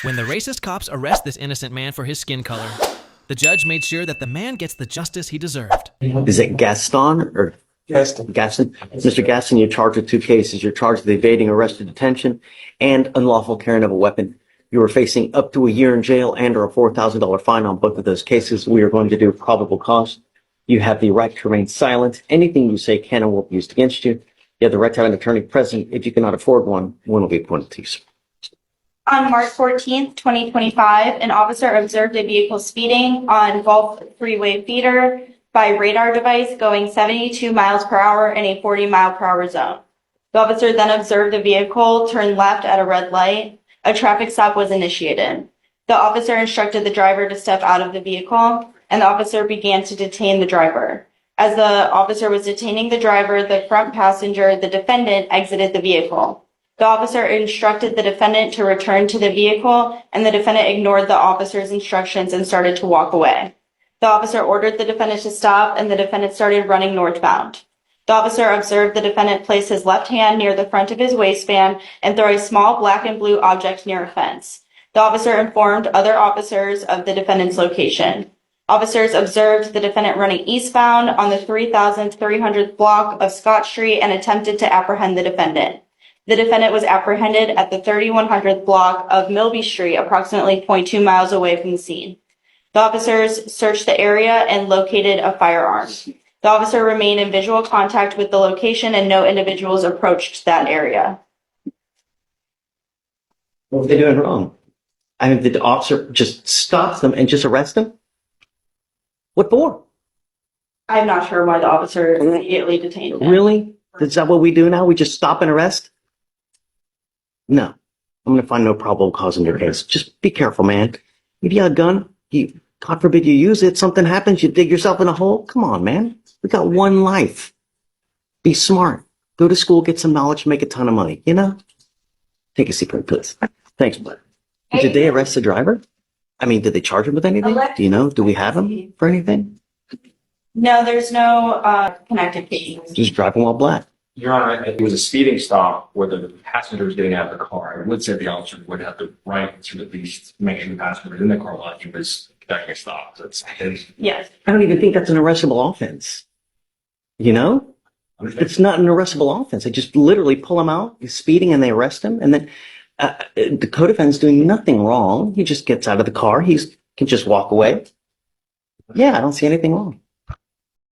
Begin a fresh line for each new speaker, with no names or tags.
When the racist cops arrest this innocent man for his skin color, the judge made sure that the man gets the justice he deserved.
Is it Gaston or Gaston? Mr. Gaston, you're charged with two cases. You're charged with evading arrest or detention and unlawful carrying of a weapon. You are facing up to a year in jail and or a $4,000 fine on both of those cases. We are going to do probable cause. You have the right to remain silent. Anything you say can and will be used against you. You have the right to have an attorney present. If you cannot afford one will be appointed to you.
On March 14th, 2025, an officer observed a vehicle speeding on Gulf Freeway feeder by radar device going 72 miles per hour in a 40 mile per hour zone. The officer then observed the vehicle turn left at a red light. A traffic stop was initiated. The officer instructed the driver to step out of the vehicle, and the officer began to detain the driver. As the officer was detaining the driver, the front passenger, the defendant, exited the vehicle. The officer instructed the defendant to return to the vehicle, and the defendant ignored the officer's instructions and started to walk away. The officer ordered the defendant to stop, and the defendant started running northbound. The officer observed the defendant place his left hand near the front of his waistband and throw a small black and blue object near a fence. The officer informed other officers of the defendant's location. Officers observed the defendant running eastbound on the 3,300th block of Scott Street and attempted to apprehend the defendant. The defendant was apprehended at the 3,100th block of Milby Street, approximately 0.2 miles away from the scene. The officers searched the area and located a firearm. The officer remained in visual contact with the location and no individuals approached that area.
What were they doing wrong? I mean, did the officer just stop them and just arrest them? What for?
I'm not sure why the officer immediately detained him.
Really? Is that what we do now? We just stop and arrest? No. I'm going to find no probable cause in your case. Just be careful, man. If you have a gun, God forbid you use it, something happens, you dig yourself in a hole. Come on, man. We got one life. Be smart. Go to school, get some knowledge, make a ton of money. You know? Take a seat, please. Thanks, bud. Did they arrest the driver? I mean, did they charge him with anything? Do you know? Do we have him for anything?
No, there's no connected cases.
Just driving while black.
Your Honor, it was a speeding stop where the passenger was getting out of the car. I would say the officer would have the right to at least make sure the passenger was in the car while he was conducting a stop.
Yes.
I don't even think that's an arrestable offense. You know? It's not an arrestable offense. They just literally pull him out, he's speeding, and they arrest him. And then the co-defendant's doing nothing wrong. He just gets out of the car. He can just walk away. Yeah, I don't see anything wrong.